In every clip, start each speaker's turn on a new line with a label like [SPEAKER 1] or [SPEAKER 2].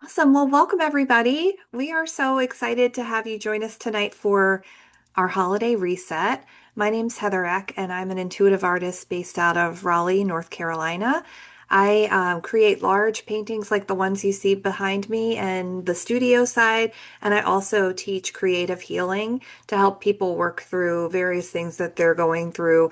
[SPEAKER 1] Awesome. Well, welcome everybody. We are so excited to have you join us tonight for our holiday reset. My name's Heather Eck, and I'm an intuitive artist based out of Raleigh, North Carolina. I create large paintings like the ones you see behind me and the studio side, and I also teach creative healing to help people work through various things that they're going through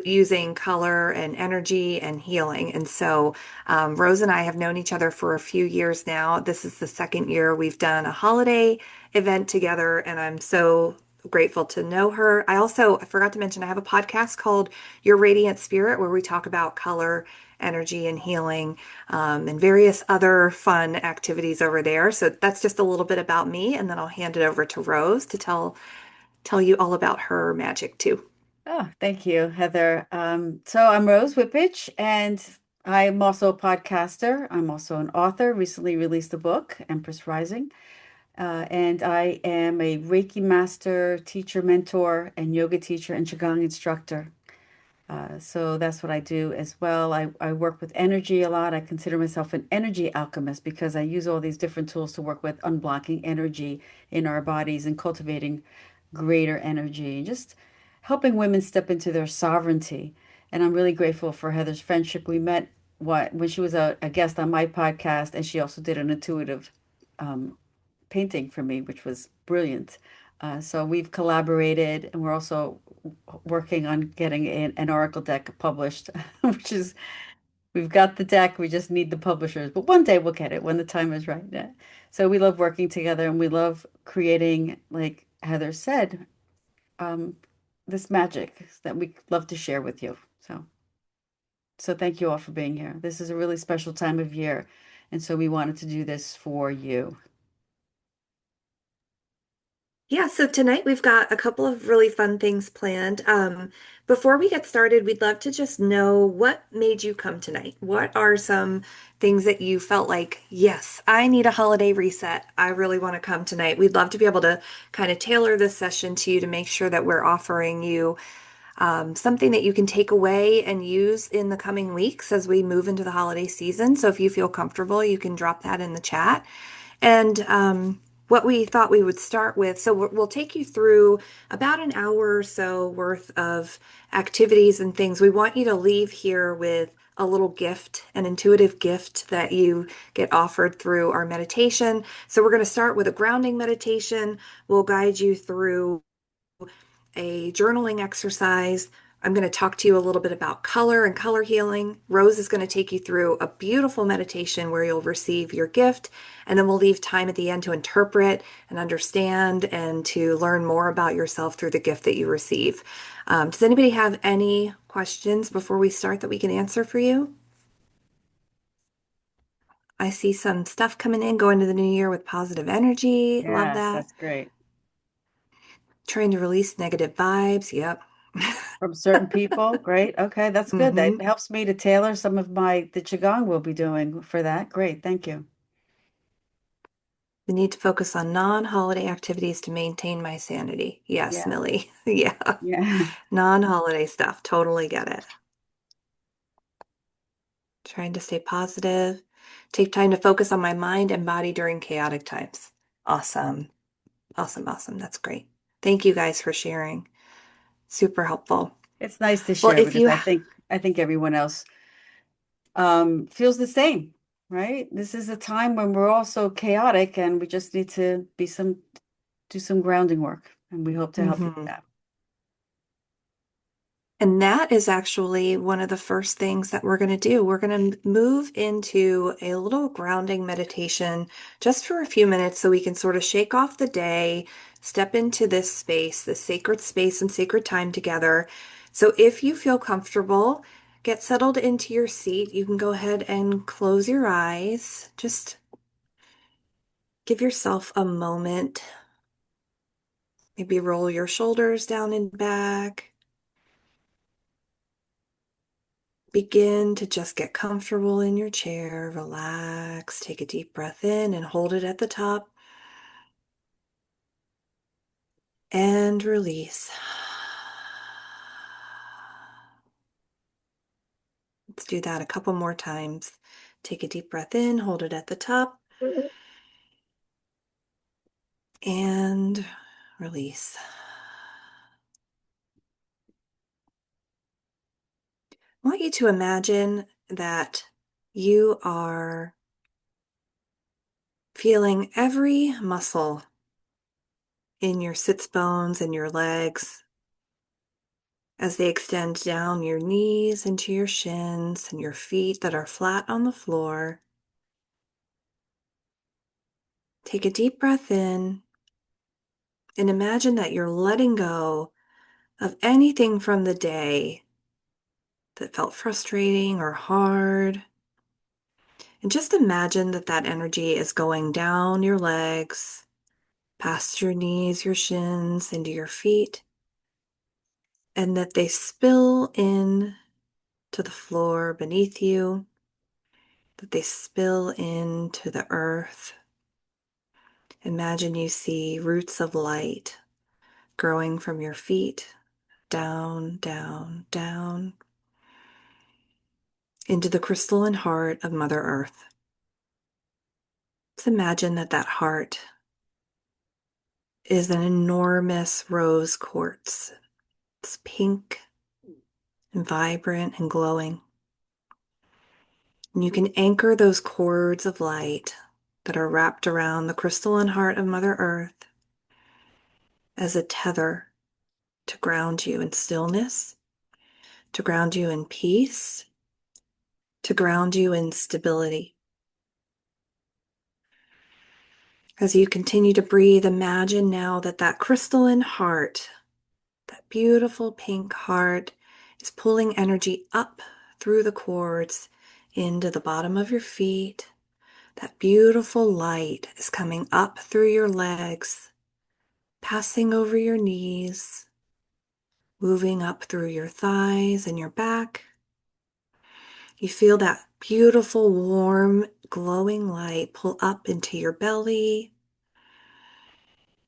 [SPEAKER 1] using color and energy and healing. And so Rose and I have known each other for a few years now. This is the second year we've done a holiday event together, and I'm so grateful to know her. I forgot to mention, I have a podcast called Your Radiant Spirit, where we talk about color, energy, and healing, and various other fun activities over there. So that's just a little bit about me, and then I'll hand it over to Rose to tell you all about her magic too.
[SPEAKER 2] Oh, thank you, Heather. So I'm Rose Wippich, and I'm also a podcaster. I'm also an author, recently released a book, Empress Rising. And I am a Reiki master, teacher, mentor, and yoga teacher and Qigong instructor. So that's what I do as well. I work with energy a lot. I consider myself an energy alchemist because I use all these different tools to work with unblocking energy in our bodies and cultivating greater energy, just helping women step into their sovereignty. And I'm really grateful for Heather's friendship. We met when she was a guest on my podcast, and she also did an intuitive um, painting for me, which was brilliant. So we've collaborated, and we're also working on getting an Oracle deck published, which is we've got the deck, we just need the publishers. But one day we'll get it when the time is right. Yeah. So we love working together, and we love creating, like Heather said, um, this magic that we love to share with you. So thank you all for being here. This is a really special time of year, and so we wanted to do this for you.
[SPEAKER 1] Yeah, so tonight we've got a couple of really fun things planned. Before we get started, we'd love to just know what made you come tonight. What are some things that you felt like, yes, I need a holiday reset. I really want to come tonight. We'd love to be able to kind of tailor this session to you to make sure that we're offering you something that you can take away and use in the coming weeks as we move into the holiday season. So if you feel comfortable, you can drop that in the chat. And what we thought we would start with, so we'll take you through about an hour or so worth of activities and things. We want you to leave here with a little gift, an intuitive gift that you get offered through our meditation. So we're going to start with a grounding meditation. We'll guide you through a journaling exercise. I'm going to talk to you a little bit about color and color healing. Rose is going to take you through a beautiful meditation where you'll receive your gift, and then we'll leave time at the end to interpret and understand and to learn more about yourself through the gift that you receive. Does anybody have any questions before we start that we can answer for you? I see some stuff coming in, going to the new year with positive energy. Love
[SPEAKER 2] Yes,
[SPEAKER 1] that.
[SPEAKER 2] that's great.
[SPEAKER 1] Trying to release negative vibes. Yep.
[SPEAKER 2] From certain people. Great. Okay, that's good. That
[SPEAKER 1] hmm
[SPEAKER 2] helps me to tailor some of the Qigong we'll be doing for that. Great. Thank you.
[SPEAKER 1] The need to focus on non-holiday activities to maintain my sanity. Yes,
[SPEAKER 2] Yeah.
[SPEAKER 1] Millie. Yeah.
[SPEAKER 2] Yeah.
[SPEAKER 1] Non-holiday stuff. Totally get it. Trying to stay positive. Take time to focus on my mind and body during chaotic times. Awesome. Awesome. Awesome. That's great. Thank you guys for sharing. Super helpful.
[SPEAKER 2] It's nice to
[SPEAKER 1] Well,
[SPEAKER 2] share
[SPEAKER 1] if
[SPEAKER 2] because
[SPEAKER 1] you,
[SPEAKER 2] I think everyone else feels the same, right? This is a time when we're all so chaotic and we just need to do some grounding work, and we hope to help you with
[SPEAKER 1] Mhm.
[SPEAKER 2] that.
[SPEAKER 1] And that is actually one of the first things that we're going to do. We're going to move into a little grounding meditation just for a few minutes so we can sort of shake off the day, step into this space, this sacred space and sacred time together. So if you feel comfortable, get settled into your seat. You can go ahead and close your eyes. Just give yourself a moment. Maybe roll your shoulders down and back. Begin to just get comfortable in your chair, relax, take a deep breath in and hold it at the top and release. Let's do that a couple more times. Take a deep breath in, hold it at the top and release. I want you to imagine that you are feeling every muscle in your sits bones and your legs as they extend down your knees into your shins and your feet that are flat on the floor. Take a deep breath in and imagine that you're letting go of anything from the day that felt frustrating or hard. And just imagine that that energy is going down your legs, past your knees, your shins, into your feet, and that they spill in to the floor beneath you, that they spill into the earth. Imagine you see roots of light growing from your feet down, down, down into the crystalline heart of Mother Earth. Just imagine that that heart is an enormous rose quartz. It's pink and vibrant and glowing. And you can anchor those cords of light that are wrapped around the crystalline heart of Mother Earth as a tether to ground you in stillness, to ground you in peace, to ground you in stability. As you continue to breathe, imagine now that that crystalline heart, that beautiful pink heart, is pulling energy up through the cords into the bottom of your feet. That beautiful light is coming up through your legs, passing over your knees, moving up through your thighs and your back. You feel that beautiful, warm, glowing light pull up into your belly.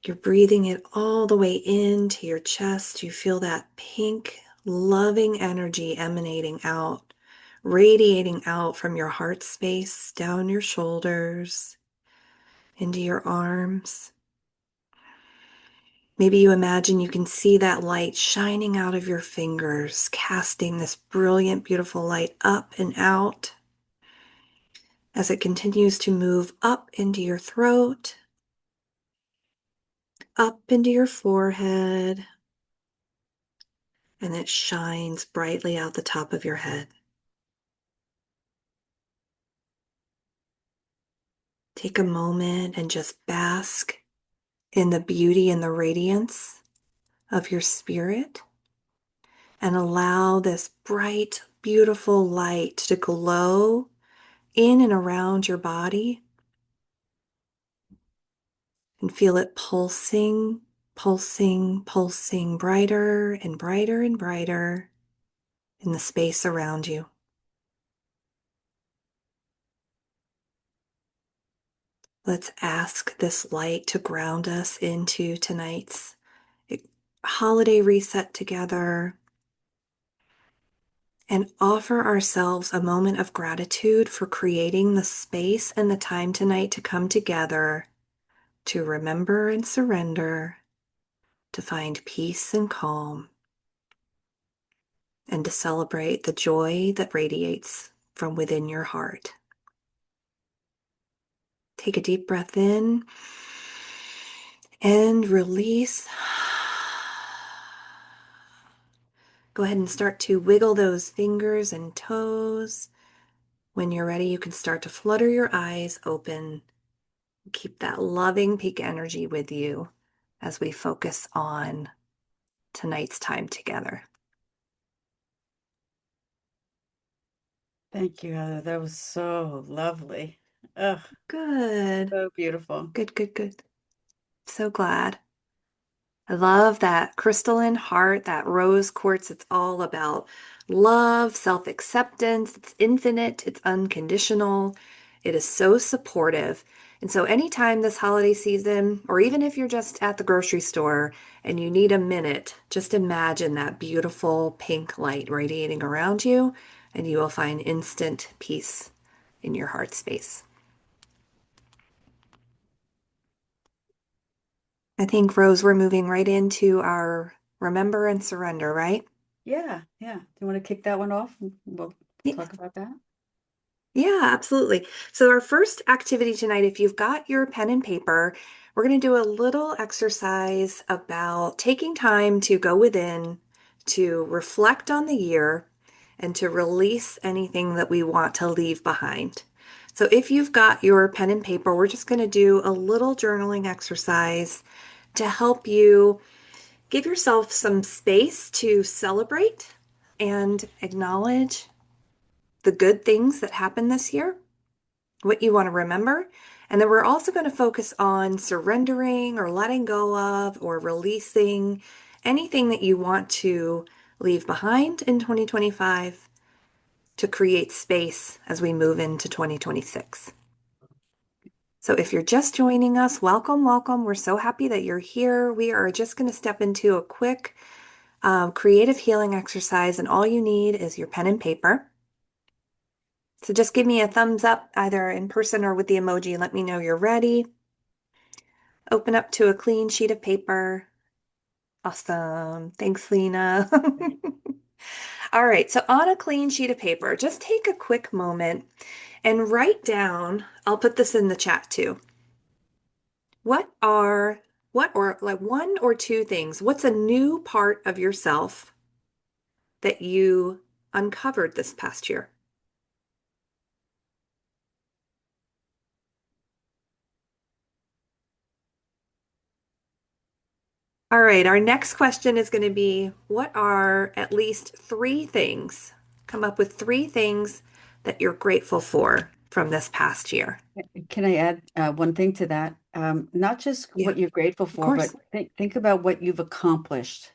[SPEAKER 1] You're breathing it all the way into your chest. You feel that pink, loving energy emanating out, radiating out from your heart space, down your shoulders, into your arms. Maybe you imagine you can see that light shining out of your fingers, casting this brilliant, beautiful light up and out as it continues to move up into your throat, up into your forehead, and it shines brightly out the top of your head. Take a moment and just bask in the beauty and the radiance of your spirit and allow this bright, beautiful light to glow in and around your body and feel it pulsing, pulsing, pulsing brighter and brighter and brighter in the space around you. Let's ask this light to ground us into tonight's holiday reset together and offer ourselves a moment of gratitude for creating the space and the time tonight to come together, to remember and surrender, to find peace and calm, and to celebrate the joy that radiates from within your heart. Take a deep breath in and release. Go ahead and start to wiggle those fingers and toes. When you're ready, you can start to flutter your eyes open. Keep that loving peak energy with you as we focus on tonight's time together.
[SPEAKER 2] Thank you, Heather. That was so lovely. Ugh,
[SPEAKER 1] Good,
[SPEAKER 2] so beautiful.
[SPEAKER 1] good, good, good. So glad. I love that crystalline heart, that rose quartz. It's all about love, self-acceptance. It's infinite, it's unconditional. It is so supportive. And so anytime this holiday season, or even if you're just at the grocery store and you need a minute, just imagine that beautiful pink light radiating around you, and you will find instant peace in your heart space. I think, Rose, we're moving right into our remember and surrender, right?
[SPEAKER 2] Yeah, yeah. Do you want to kick that one off? We'll
[SPEAKER 1] Yeah.
[SPEAKER 2] talk about that.
[SPEAKER 1] Yeah, absolutely. So, our first activity tonight, if you've got your pen and paper, we're going to do a little exercise about taking time to go within, to reflect on the year, and to release anything that we want to leave behind. So, if you've got your pen and paper, we're just going to do a little journaling exercise to help you give yourself some space to celebrate and acknowledge the good things that happened this year, what you want to remember. And then we're also going to focus on surrendering or letting go of or releasing anything that you want to leave behind in 2025 to create space as we move into 2026. So if you're just joining us, welcome, welcome. We're so happy that you're here. We are just going to step into a quick creative healing exercise, and all you need is your pen and paper. So just give me a thumbs up either in person or with the emoji. Let me know you're ready. Open up to a clean sheet of paper. Awesome. Thanks, Lena. All right, so on a clean sheet of paper, just take a quick moment and write down, I'll put this in the chat too. What are, what or like one or two things, what's a new part of yourself that you uncovered this past year? All right, our next question is going to be, what are at least three things? Come up with three things that you're grateful for from this past year.
[SPEAKER 2] Can I add one thing to that? Not just
[SPEAKER 1] Yeah,
[SPEAKER 2] what you're grateful
[SPEAKER 1] of
[SPEAKER 2] for, but
[SPEAKER 1] course.
[SPEAKER 2] think about what you've accomplished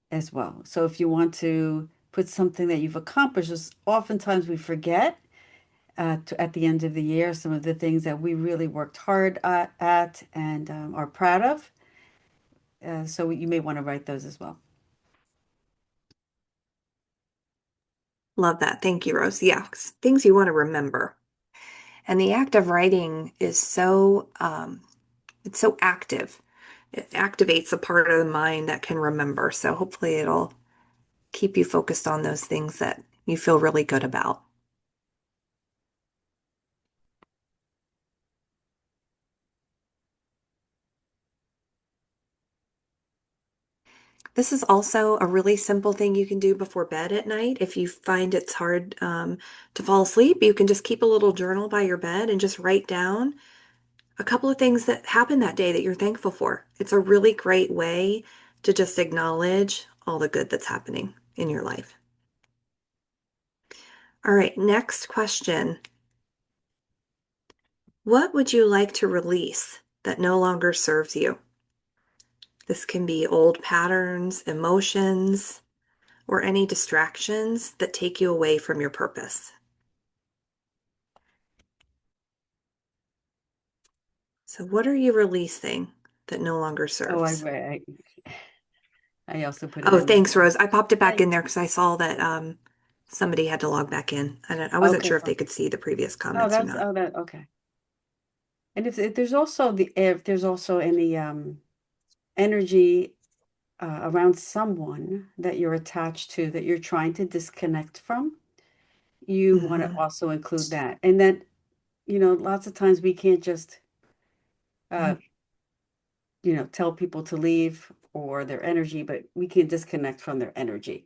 [SPEAKER 2] as well. So if you want to put something that you've accomplished, is oftentimes we forget at the end of the year some of the things that we really worked hard at and are proud of. So you may want to write those as well.
[SPEAKER 1] Love that. Thank you, Rose. Yeah, things you want to remember. And the act of writing is it's so active. It activates a part of the mind that can remember. So hopefully it'll keep you focused on those things that you feel really good about. This is also a really simple thing you can do before bed at night. If you find it's hard to fall asleep, you can just keep a little journal by your bed and just write down a couple of things that happened that day that you're thankful for. It's a really great way to just acknowledge all the good that's happening in your life. All right, next question. What would you like to release that no longer serves you? This can be old patterns, emotions, or any distractions that take you away from your purpose. So, what are you releasing that no longer
[SPEAKER 2] Oh,
[SPEAKER 1] serves?
[SPEAKER 2] I also put it
[SPEAKER 1] Oh,
[SPEAKER 2] in there.
[SPEAKER 1] thanks, Rose. I popped it back
[SPEAKER 2] And
[SPEAKER 1] in there because I saw that somebody had to log back in. I wasn't
[SPEAKER 2] okay,
[SPEAKER 1] sure if they could
[SPEAKER 2] perfect.
[SPEAKER 1] see the previous
[SPEAKER 2] Oh,
[SPEAKER 1] comments or
[SPEAKER 2] that's
[SPEAKER 1] not.
[SPEAKER 2] oh that okay. And if there's also the if there's also any energy around someone that you're attached to that you're trying to disconnect from, you want to
[SPEAKER 1] Hmm.
[SPEAKER 2] also include that. And that, lots of times we can't just uh, tell people to leave or their energy, but we can disconnect from their energy.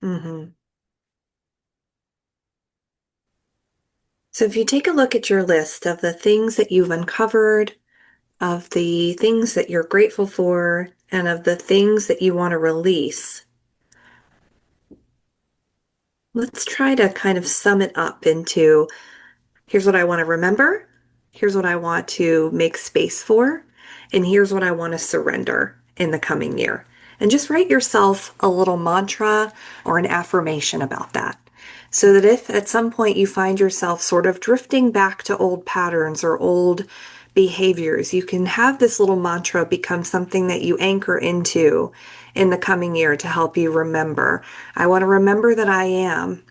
[SPEAKER 1] Hmm. So, if you take a look at your list of the things that you've uncovered, of the things that you're grateful for, and of the things that you want to release, let's try to kind of sum it up into here's what I want to remember, here's what I want to make space for, and here's what I want to surrender in the coming year. And just write yourself a little mantra or an affirmation about that. So that if at some point you find yourself sort of drifting back to old patterns or old behaviors, you can have this little mantra become something that you anchor into in the coming year to help you remember. I want to remember that I am,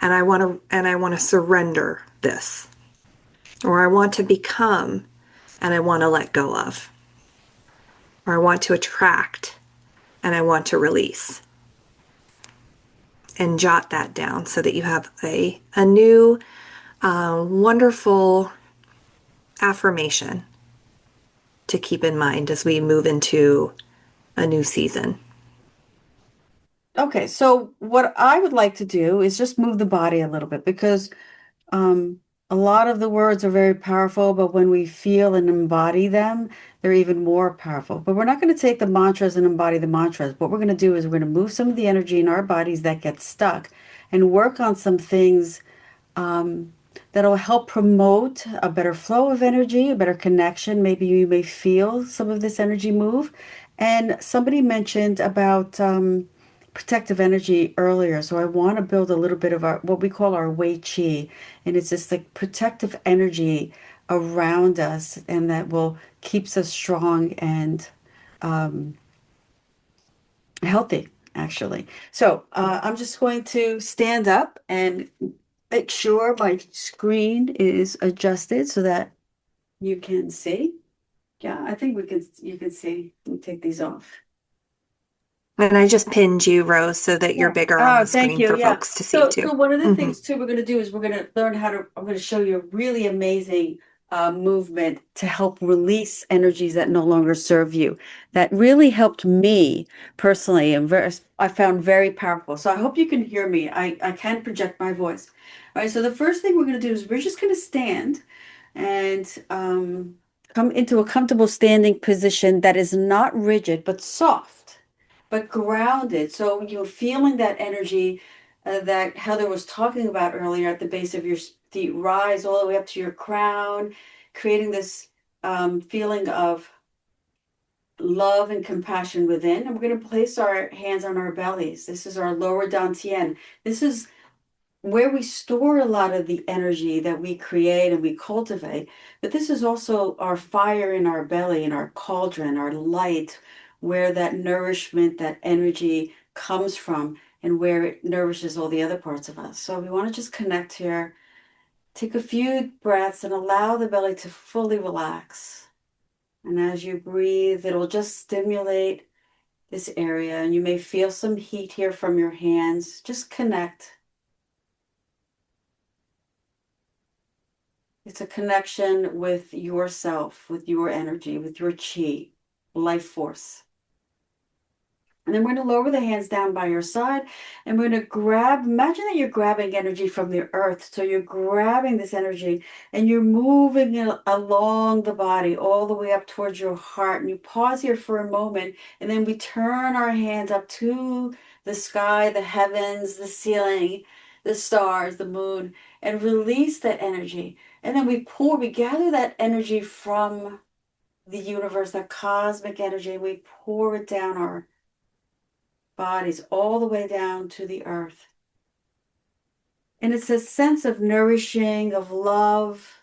[SPEAKER 1] and I want to surrender this, or I want to become and I want to let go of. or I want to attract, and I want to release. And jot that down so that you have a new, wonderful affirmation to keep in mind as we move into a new season.
[SPEAKER 2] Okay, so what I would like to do is just move the body a little bit because um, a lot of the words are very powerful, but when we feel and embody them, they're even more powerful. But we're not going to take the mantras and embody the mantras. What we're going to do is we're going to move some of the energy in our bodies that gets stuck and work on some things um, that'll help promote a better flow of energy, a better connection. Maybe you may feel some of this energy move. And somebody mentioned about protective energy earlier. So I want to build a little bit of our what we call our Wei Qi. And it's this like protective energy around us and that will keeps us strong and um, healthy, actually. So I'm just going to stand up and make sure my screen is adjusted so that you can see. Yeah, I think you can see. Let me take these off.
[SPEAKER 1] And I just pinned you, Rose, so that you're
[SPEAKER 2] Yeah.
[SPEAKER 1] bigger on
[SPEAKER 2] Oh,
[SPEAKER 1] the
[SPEAKER 2] thank
[SPEAKER 1] screen
[SPEAKER 2] you.
[SPEAKER 1] for
[SPEAKER 2] Yeah.
[SPEAKER 1] folks to see
[SPEAKER 2] So
[SPEAKER 1] too.
[SPEAKER 2] one of the
[SPEAKER 1] Hmm.
[SPEAKER 2] things too we're going to do is we're going to learn how to, I'm going to show you a really amazing movement to help release energies that no longer serve you. That really helped me personally and I found very powerful. So I hope you can hear me. I can project my voice. All right. So the first thing we're going to do is we're just going to stand and come into a comfortable standing position that is not rigid but soft, but grounded. So you're feeling that energy that Heather was talking about earlier at the base of your feet rise all the way up to your crown, creating this feeling of love and compassion within. And we're going to place our hands on our bellies. This is our lower dantian. This is where we store a lot of the energy that we create and we cultivate. But this is also our fire in our belly and our cauldron, our light, where that nourishment, that energy comes from and where it nourishes all the other parts of us. So we want to just connect here. Take a few breaths and allow the belly to fully relax. And as you breathe, it'll just stimulate this area. And you may feel some heat here from your hands. Just connect. It's a connection with yourself, with your energy, with your chi, life force. And then we're going to lower the hands down by your side and we're going to grab, imagine that you're grabbing energy from the earth. So you're grabbing this energy and you're moving it along the body all the way up towards your heart. And you pause here for a moment and then we turn our hands up to the sky, the heavens, the ceiling, the stars, the moon, and release that energy. And then we gather that energy from the universe, that cosmic energy, and we pour it down our bodies all the way down to the earth. And it's a sense of nourishing, of love,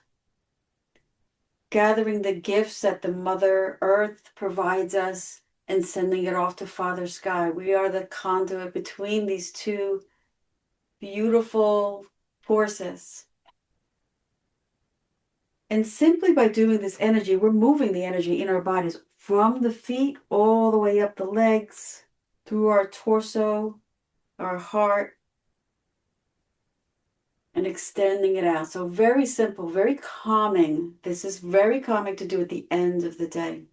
[SPEAKER 2] gathering the gifts that the Mother Earth provides us and sending it off to Father Sky. We are the conduit between these two beautiful forces. And simply by doing this energy, we're moving the energy in our bodies from the feet all the way up the legs, through our torso, our heart, and extending it out. So very simple, very calming. This is very calming to do at the end of the day.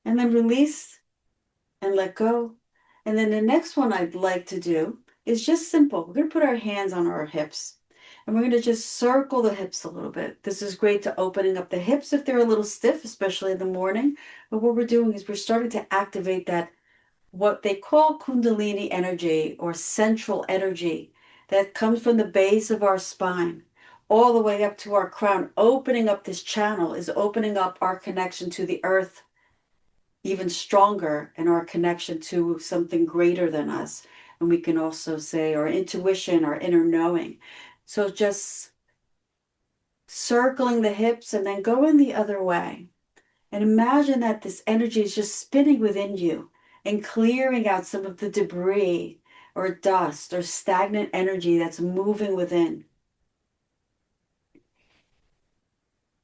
[SPEAKER 2] And then release and let go. And then the next one I'd like to do is just simple. We're going to put our hands on our hips and we're going to just circle the hips a little bit. This is great to opening up the hips if they're a little stiff, especially in the morning. But what we're doing is we're starting to activate that what they call Kundalini energy or central energy that comes from the base of our spine all the way up to our crown. Opening up this channel is opening up our connection to the earth even stronger and our connection to something greater than us. And we can also say our intuition, our inner knowing. So just circling the hips and then going the other way. And imagine that this energy is just spinning within you and clearing out some of the debris or dust or stagnant energy that's moving within.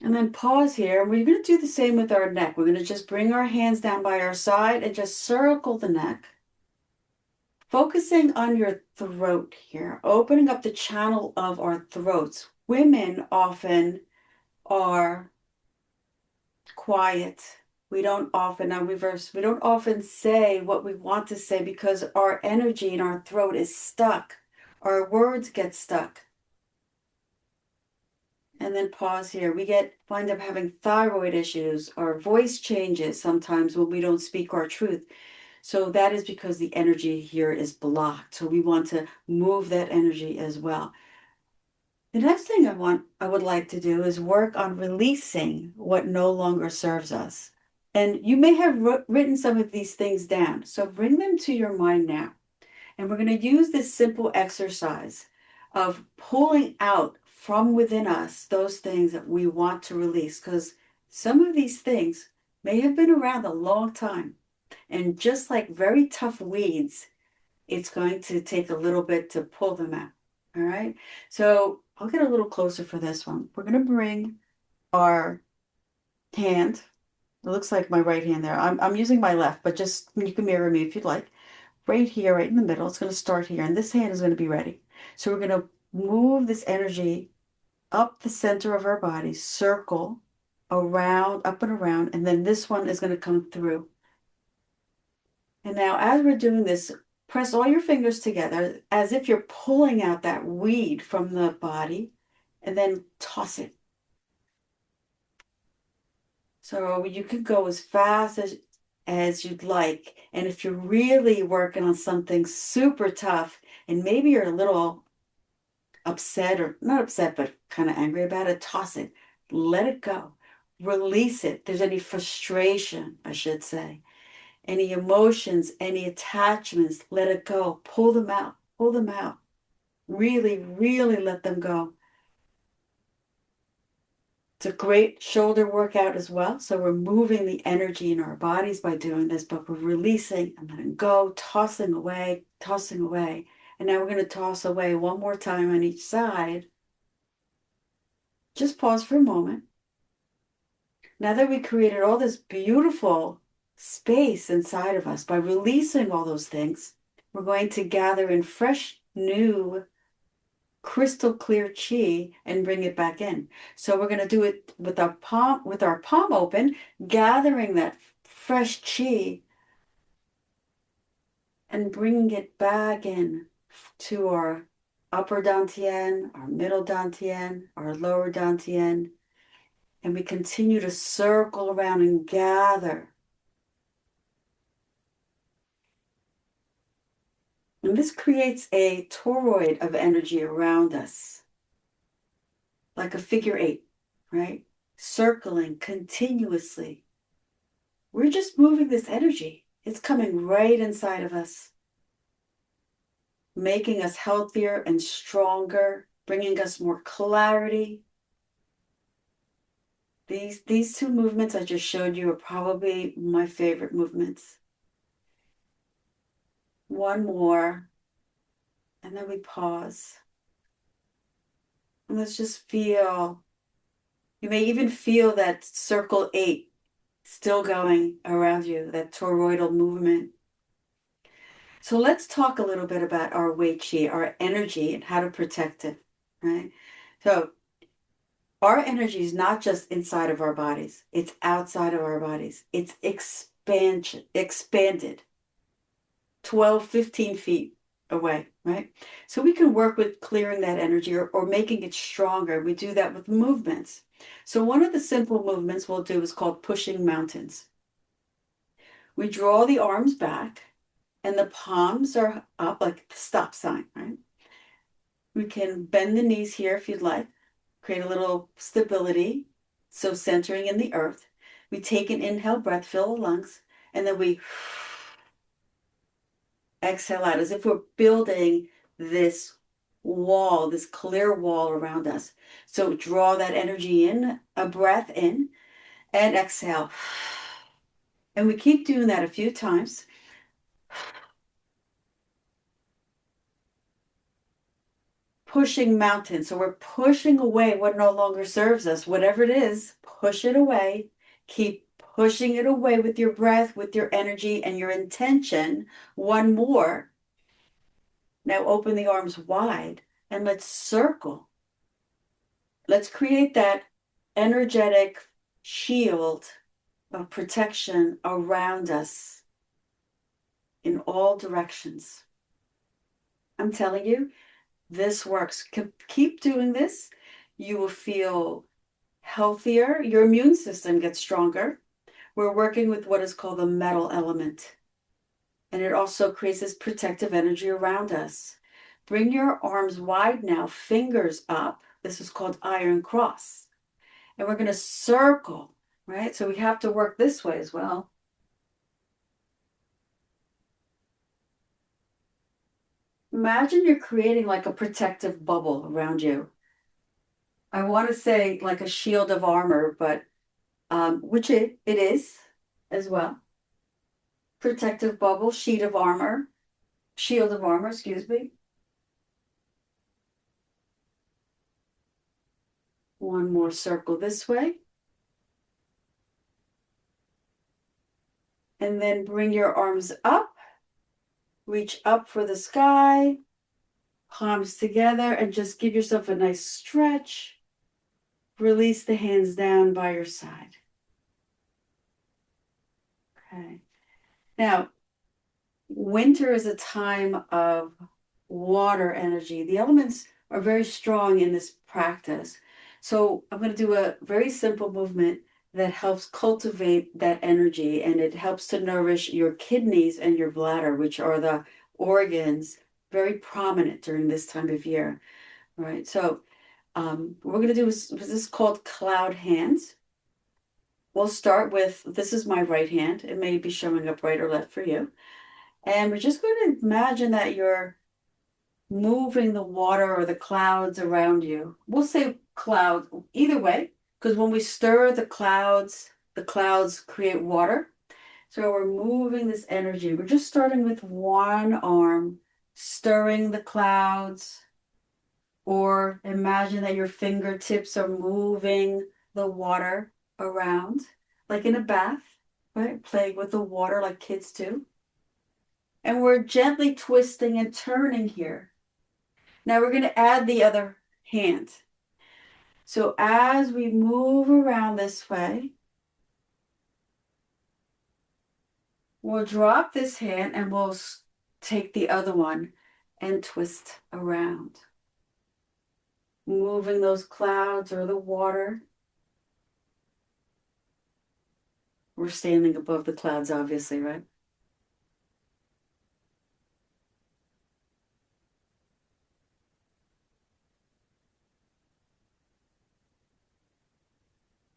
[SPEAKER 2] And then pause here. We're going to do the same with our neck. We're going to just bring our hands down by our side and just circle the neck, focusing on your throat here, opening up the channel of our throats. Women often are quiet. We don't often, now reverse, we don't often say what we want to say because our energy in our throat is stuck. Our words get stuck. And then pause here. Wind up having thyroid issues. Our voice changes sometimes when we don't speak our truth. So that is because the energy here is blocked. So we want to move that energy as well. The next thing I would like to do is work on releasing what no longer serves us. And you may have written some of these things down. So bring them to your mind now. And we're going to use this simple exercise of pulling out from within us those things that we want to release, because some of these things may have been around a long time. And just like very tough weeds, it's going to take a little bit to pull them out. All right. So I'll get a little closer for this one. We're going to bring our hand. It looks like my right hand there. I'm using my left, but just you can mirror me if you'd like. Right here, right in the middle. It's going to start here, and this hand is going to be ready. So we're going to move this energy up the center of our body, circle around, up and around, and then this one is going to come through. And now, as we're doing this, press all your fingers together as if you're pulling out that weed from the body, and then toss it. So you could go as fast as you'd like. And if you're really working on something super tough, and maybe you're a little upset, or not upset, but kind of angry about it, toss it. Let it go. Release it. If there's any frustration, I should say, any emotions, any attachments, let it go. Pull them out. Pull them out. Really, really let them go. It's a great shoulder workout as well. So we're moving the energy in our bodies by doing this, but we're releasing and letting go, tossing away, tossing away. And now we're going to toss away one more time on each side. Just pause for a moment. Now that we created all this beautiful space inside of us by releasing all those things, we're going to gather in fresh, new, crystal clear chi and bring it back in. So we're going to do it with our palm open, gathering that fresh chi and bringing it back in to our upper dantian, our middle dantian, our lower dantian. And we continue to circle around and gather. And this creates a toroid of energy around us, like a figure eight, right? Circling continuously. We're just moving this energy. It's coming right inside of us, making us healthier and stronger, bringing us more clarity. These two movements I just showed you are probably my favorite movements. One more, and then we pause. And let's just feel, you may even feel that circle eight still going around you, that toroidal movement. So let's talk a little bit about our Wei Qi, our energy, and how to protect it, right? So our energy is not just inside of our bodies, it's outside of our bodies. It's expanded 12, 15 feet away, right? So we can work with clearing that energy or making it stronger. We do that with movements. So one of the simple movements we'll do is called pushing mountains. We draw the arms back and the palms are up like the stop sign, right? We can bend the knees here if you'd like, create a little stability. So centering in the earth. We take an inhale breath, fill the lungs, and then we exhale out as if we're building this wall, this clear wall around us. So draw that energy in, a breath in, and exhale. And we keep doing that a few times. pushing mountains. So we're pushing away what no longer serves us. Whatever it is, push it away. Keep pushing it away with your breath, with your energy, and your intention. One more. Now open the arms wide and let's circle. Let's create that energetic shield of protection around us in all directions. I'm telling you, this works. Keep doing this. You will feel healthier. Your immune system gets stronger. We're working with what is called the metal element, and it also creates this protective energy around us. Bring your arms wide now, fingers up. This is called iron cross. And we're going to circle, right? So we have to work this way as well. Imagine you're creating like a protective bubble around you. I want to say like a shield of armor, but which it is as well. Protective bubble, sheet of armor, shield of armor, excuse me. One more circle this way. And then bring your arms up, reach up for the sky, palms together, and just give yourself a nice stretch. Release the hands down by your side. Okay. Now, winter is a time of water energy. The elements are very strong in this practice. So I'm going to do a very simple movement that helps cultivate that energy, and it helps to nourish your kidneys and your bladder, which are the organs very prominent during this time of year. Right. So what we're going to do is this is called cloud hands. We'll start with, this is my right hand. It may be showing up right or left for you. And we're just going to imagine that you're moving the water or the clouds around you. We'll say cloud either way, because when we stir the clouds create water. So we're moving this energy. We're just starting with one arm, stirring the clouds, or imagine that your fingertips are moving the water around, like in a bath, right? Playing with the water like kids do. And we're gently twisting and turning here. Now we're going to add the other hand. So as we move around this way, we'll drop this hand and we'll take the other one and twist around. Moving those clouds or the water. We're standing above the clouds, obviously, right?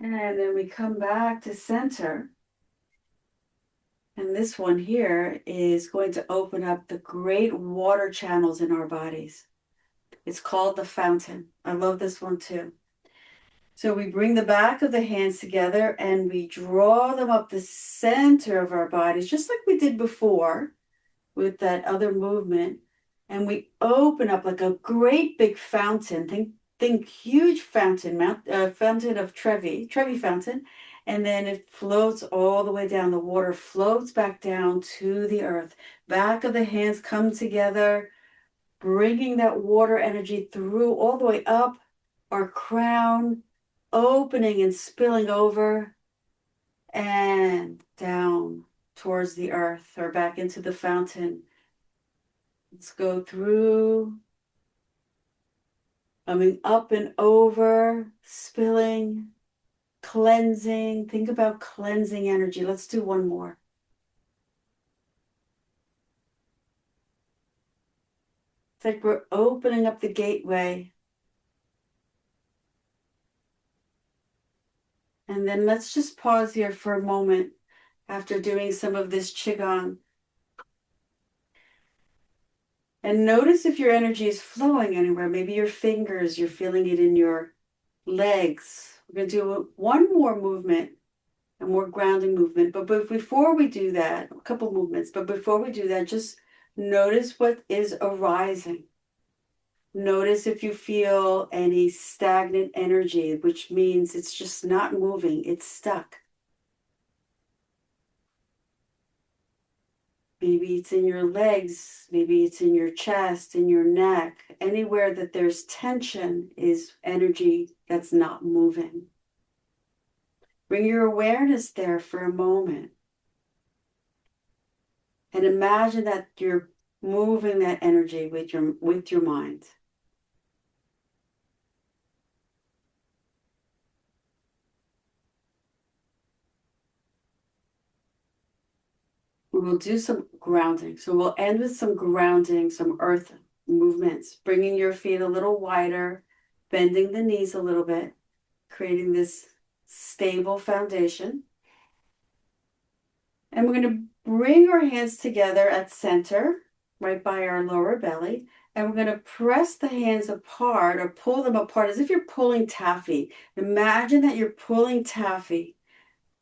[SPEAKER 2] And then we come back to center. And this one here is going to open up the great water channels in our bodies. It's called the fountain. I love this one too. So we bring the back of the hands together and we draw them up the center of our bodies, just like we did before with that other movement. And we open up like a great big fountain. Think huge fountain, fountain of Trevi fountain. And then it floats all the way down. The water floats back down to the earth. Back of the hands come together, bringing that water energy through all the way up our crown, opening and spilling over and down towards the earth or back into the fountain. Let's go through, coming up and over, spilling, cleansing. Think about cleansing energy. Let's do one more. It's like we're opening up the gateway. And then let's just pause here for a moment after doing some of this Qigong. And notice if your energy is flowing anywhere. Maybe your fingers, you're feeling it in your legs. We're going to do one more movement, a more grounding movement. But before we do that, a couple movements, but before we do that, just notice what is arising. Notice if you feel any stagnant energy, which means it's just not moving, it's stuck. Maybe it's in your legs, maybe it's in your chest, in your neck. Anywhere that there's tension is energy that's not moving. Bring your awareness there for a moment and imagine that you're moving that energy with your mind. We will do some grounding. So we'll end with some grounding, some earth movements, bringing your feet a little wider, bending the knees a little bit, creating this stable foundation. And we're going to bring our hands together at center, right by our lower belly. And we're going to press the hands apart or pull them apart as if you're pulling taffy. Imagine that you're pulling taffy,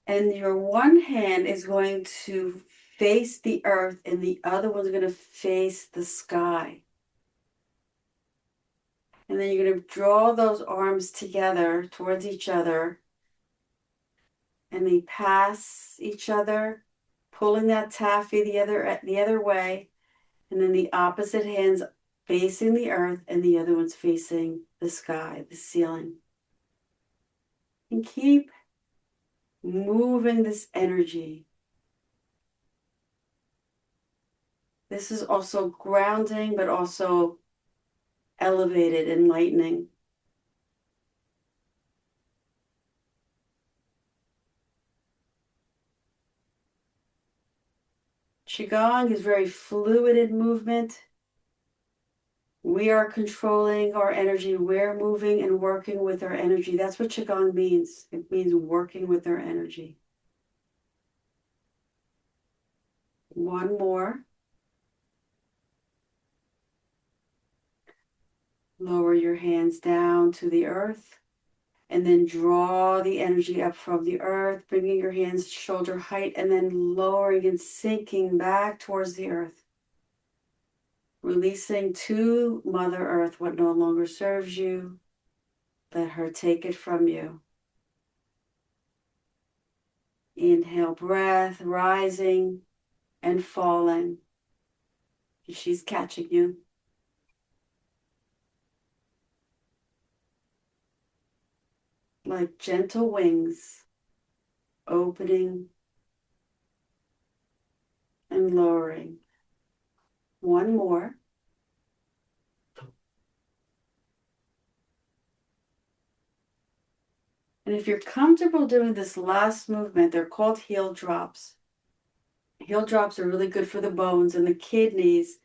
[SPEAKER 2] and your one hand is going to face the earth, and the other one's going to face the sky. And then you're going to draw those arms together towards each other, and they pass each other, pulling that taffy the other way. And then the opposite hands facing the earth and the other one's facing the sky, the ceiling. And keep moving this energy. This is also grounding, but also elevated, enlightening. Qigong is very fluid in movement. We are controlling our energy. We're moving and working with our energy. That's what Qigong means. It means working with our energy. One more. Lower your hands down to the earth and then draw the energy up from the earth, bringing your hands shoulder height and then lowering and sinking back towards the earth. Releasing to Mother Earth what no longer serves you. Let her take it from you. Inhale, breath, rising and falling. She's catching you. Like gentle wings, opening and lowering. One more. And if you're comfortable doing this last movement, they're called heel drops. Heel drops are really good for the bones, and the kidneys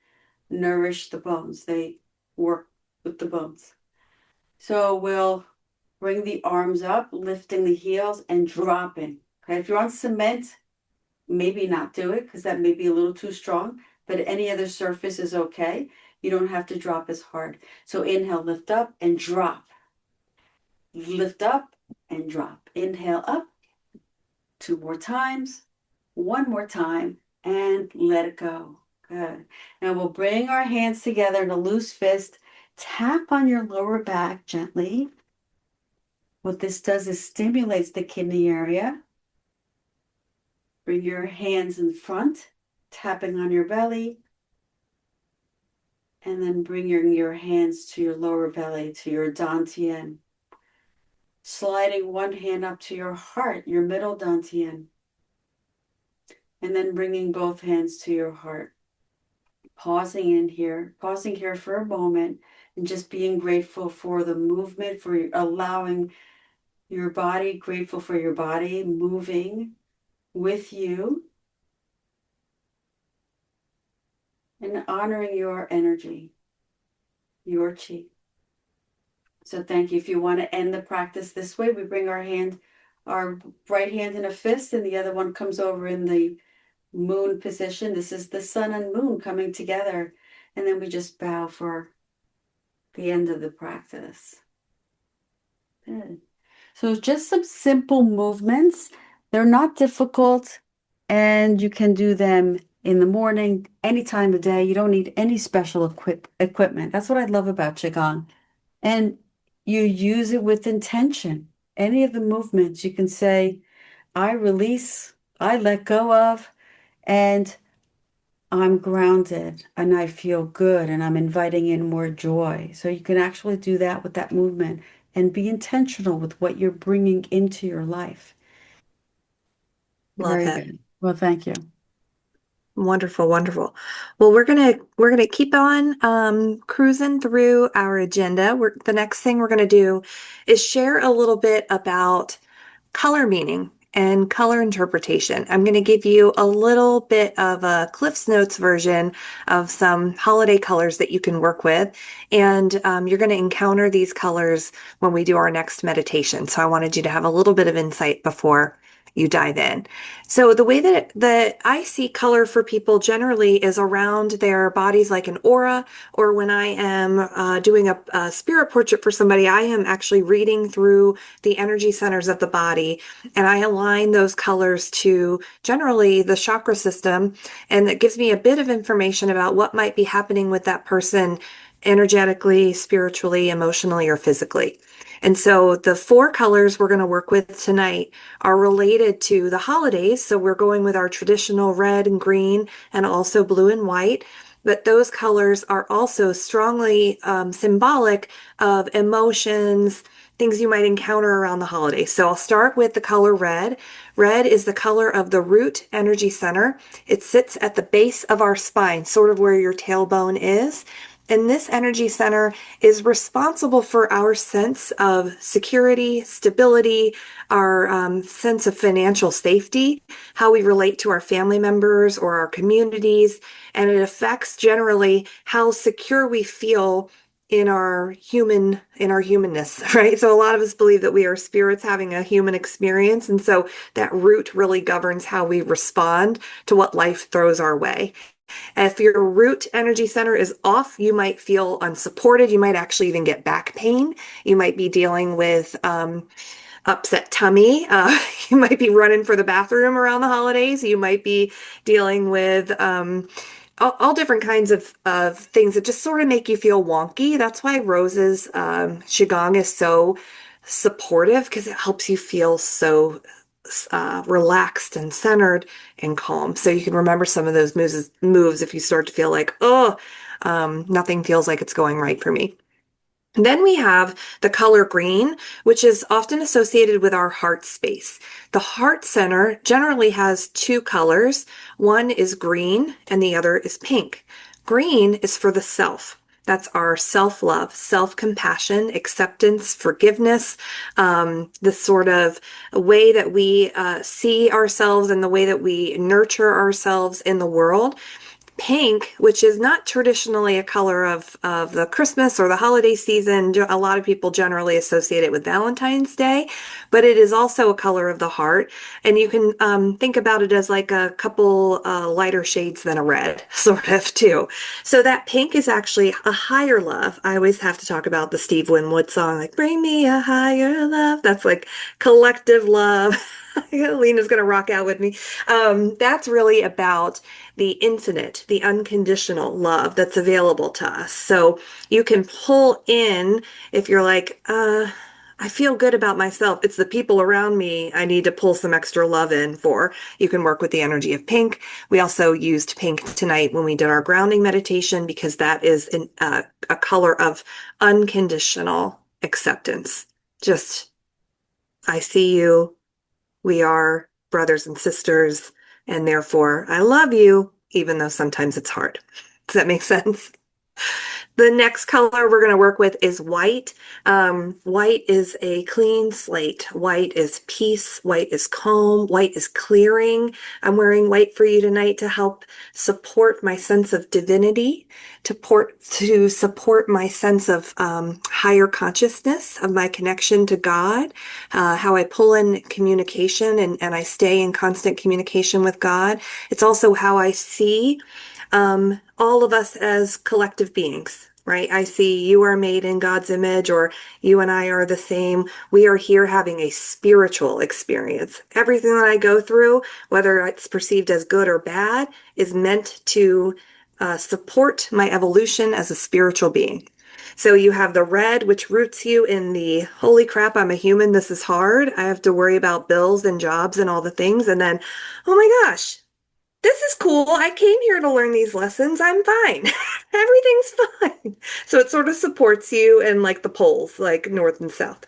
[SPEAKER 2] nourish the bones. They work with the bones. So we'll bring the arms up, lifting the heels and dropping. Okay, if you're on cement, maybe not do it because that may be a little too strong, but any other surface is okay. You don't have to drop as hard. So inhale, lift up and drop. Lift up and drop. Inhale up. Two more times. One more time and let it go. Good. Now we'll bring our hands together in a loose fist. Tap on your lower back gently. What this does is stimulates the kidney area. Bring your hands in front, tapping on your belly. And then bring your hands to your lower belly, to your dantian. Sliding one hand up to your heart, your middle dantian. And then bringing both hands to your heart. Pausing here for a moment and just being grateful for the movement, for allowing your body, grateful for your body moving with you and honoring your energy, your chi. So thank you. If you want to end the practice this way, we bring our right hand in a fist and the other one comes over in the moon position. This is the sun and moon coming together. And then we just bow for the end of the practice. Good. So just some simple movements. They're not difficult and you can do them in the morning, any time of day. You don't need any special equipment. That's what I love about Qigong. And you use it with intention. Any of the movements, you can say, I release, I let go of, and I'm grounded and I feel good and I'm inviting in more joy. So you can actually do that with that movement and be intentional with what you're bringing into your life.
[SPEAKER 1] Love
[SPEAKER 2] Very
[SPEAKER 1] it.
[SPEAKER 2] good. Well, thank you.
[SPEAKER 1] Wonderful, wonderful. Well, we're gonna keep on cruising through our agenda. The next thing we're gonna do is share a little bit about color meaning and color interpretation. I'm going to give you a little bit of a Cliff's Notes version of some holiday colors that you can work with. And you're going to encounter these colors when we do our next meditation. So I wanted you to have a little bit of insight before you dive in. So the way that I see color for people generally is around their bodies like an aura, or when I am doing a spirit portrait for somebody, I am actually reading through the energy centers of the body and I align those colors to generally the chakra system. And that gives me a bit of information about what might be happening with that person energetically, spiritually, emotionally, or physically. And so the four colors we're going to work with tonight are related to the holidays. So we're going with our traditional red and green and also blue and white. But those colors are also strongly symbolic of emotions, things you might encounter around the holidays. So I'll start with the color red. Red is the color of the root energy center. It sits at the base of our spine, sort of where your tailbone is. And this energy center is responsible for our sense of security, stability, our sense of financial safety, how we relate to our family members or our communities, and it affects generally how secure we feel in our humanness, right? So a lot of us believe that we are spirits having a human experience, and so that root really governs how we respond to what life throws our way. If your root energy center is off, you might feel unsupported. You might actually even get back pain. You might be dealing with upset tummy. You might be running for the bathroom around the holidays. You might be dealing with all different kinds of things that just sort of make you feel wonky. That's why Rose's Qigong is so supportive because it helps you feel so relaxed and centered and calm. So you can remember some of those moves if you start to feel like, oh, nothing feels like it's going right for me. Then we have the color green, which is often associated with our heart space. The heart center generally has two colors. One is green and the other is pink. Green is for the self. That's our self-love, self-compassion, acceptance, forgiveness, the sort of way that we see ourselves and the way that we nurture ourselves in the world. Pink, which is not traditionally a color of the Christmas or the holiday season. A lot of people generally associate it with Valentine's Day, but it is also a color of the heart. And you can think about it as like a couple lighter shades than a red, sort of, too. So that pink is actually a higher love. I always have to talk about the Steve Winwood song, like, Bring Me a Higher Love. That's like collective love. Lena's going to rock out with me. That's really about the infinite, the unconditional love that's available to us. So you can pull in if you're like, I feel good about myself. It's the people around me I need to pull some extra love in for. You can work with the energy of pink. We also used pink tonight when we did our grounding meditation because that is a color of unconditional acceptance. Just, I see you. We are brothers and sisters, and therefore I love you, even though sometimes it's hard. Does that make sense? The next color we're going to work with is white. White is a clean slate. White is peace. White is calm. White is clearing. I'm wearing white for you tonight to help support my sense of divinity, to support my sense of higher consciousness, of my connection to God, how I pull in communication and I stay in constant communication with God. It's also how I see all of us as collective beings. right? I see you are made in God's image, or you and I are the same. We are here having a spiritual experience. Everything that I go through, whether it's perceived as good or bad, is meant to support my evolution as a spiritual being. So you have the red, which roots you in the holy crap, I'm a human, this is hard. I have to worry about bills and jobs and all the things. And then, oh my gosh, this is cool. I came here to learn these lessons. I'm fine. Everything's fine. So it sort of supports you in like the poles, like north and south.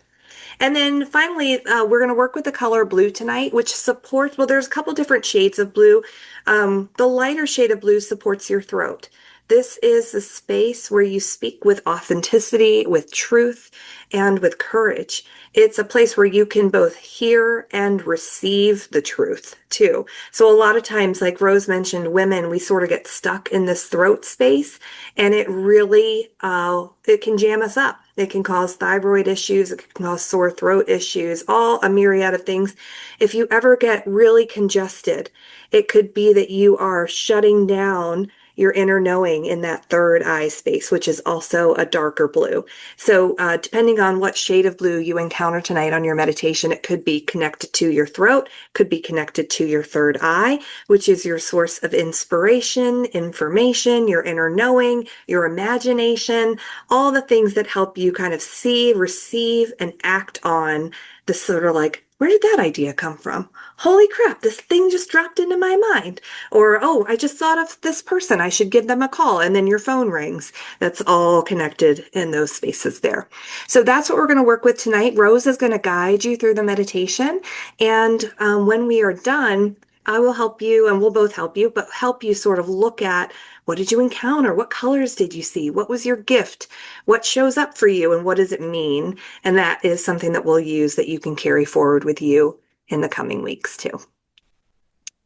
[SPEAKER 1] And then finally, we're going to work with the color blue tonight, which supports, well, there's a couple different shades of blue. The lighter shade of blue supports your throat. This is a space where you speak with authenticity, with truth, and with courage. It's a place where you can both hear and receive the truth too. So a lot of times, like Rose mentioned, women, we sort of get stuck in this throat space, and it really, it can jam us up. It can cause thyroid issues, it can cause sore throat issues, all a myriad of things. If you ever get really congested, it could be that you are shutting down your inner knowing in that third eye space, which is also a darker blue. So, depending on what shade of blue you encounter tonight on your meditation, it could be connected to your throat, could be connected to your third eye, which is your source of inspiration, information, your inner knowing, your imagination, all the things that help you kind of see, receive, and act on the sort of like, where did that idea come from? Holy crap, this thing just dropped into my mind. Or, oh, I just thought of this person. I should give them a call. And then your phone rings. That's all connected in those spaces there. So that's what we're going to work with tonight. Rose is going to guide you through the meditation. And when we are done, I will help you and we'll both help you, but help you sort of look at what did you encounter? What colors did you see? What was your gift? What shows up for you and what does it mean? And that is something that we'll use that you can carry forward with you in the coming weeks too.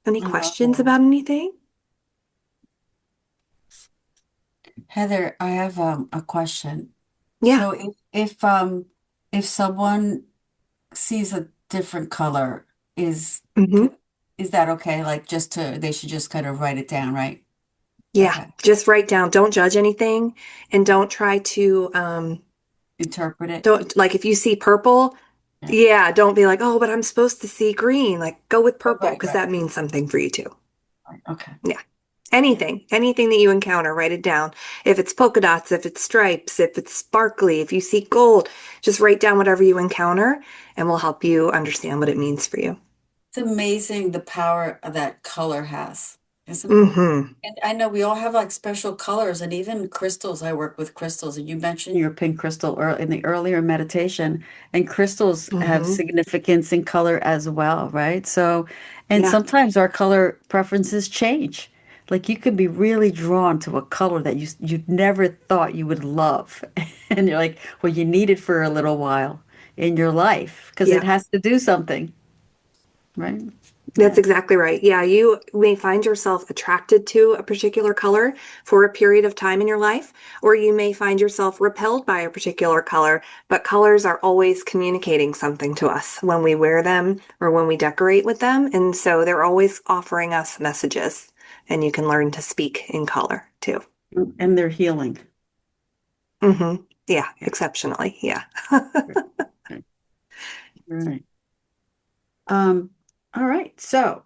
[SPEAKER 1] Any
[SPEAKER 2] I love
[SPEAKER 1] questions
[SPEAKER 2] that.
[SPEAKER 1] about anything?
[SPEAKER 2] Heather, I have a question.
[SPEAKER 1] Yeah.
[SPEAKER 2] So if someone sees a different color, is
[SPEAKER 1] Hmm.
[SPEAKER 2] could, is that okay? Like just to they should just kind of write it down, right?
[SPEAKER 1] Yeah.
[SPEAKER 2] Okay.
[SPEAKER 1] Just write down, don't judge anything and don't try to,
[SPEAKER 2] Interpret it.
[SPEAKER 1] don't like if you see purple,
[SPEAKER 2] Yeah.
[SPEAKER 1] yeah, don't be like, oh, but I'm supposed to see green. Like go with
[SPEAKER 2] Oh,
[SPEAKER 1] purple
[SPEAKER 2] right,
[SPEAKER 1] because
[SPEAKER 2] right,
[SPEAKER 1] that means something for you too.
[SPEAKER 2] right. Okay.
[SPEAKER 1] Yeah.
[SPEAKER 2] Yeah.
[SPEAKER 1] Anything that you encounter, write it down. If it's polka dots, if it's stripes, if it's sparkly, if you see gold, just write down whatever you encounter and we'll help you understand what it means for you.
[SPEAKER 2] It's amazing the power that color has, isn't it?
[SPEAKER 1] Hmm.
[SPEAKER 2] And I know we all have like special colors and even crystals. I work with crystals, and you mentioned your pink crystal in the earlier meditation, and crystals have
[SPEAKER 1] Hmm.
[SPEAKER 2] significance in color as well, right? So, and
[SPEAKER 1] Yeah.
[SPEAKER 2] sometimes our color preferences change. Like you could be really drawn to a color that you never thought you would love, and you're like, well, you need it for a little while in your life because it
[SPEAKER 1] Yeah.
[SPEAKER 2] has to do something, right?
[SPEAKER 1] That's
[SPEAKER 2] Yeah.
[SPEAKER 1] exactly right. Yeah, you may find yourself attracted to a particular color for a period of time in your life, or you may find yourself repelled by a particular color, but colors are always communicating something to us when we wear them or when we decorate with them. And so they're always offering us messages, and you can learn to speak in color too.
[SPEAKER 2] And they're healing.
[SPEAKER 1] Hmm. Yeah,
[SPEAKER 2] Yeah.
[SPEAKER 1] exceptionally. Yeah.
[SPEAKER 2] Right. Right. Um, all right. So,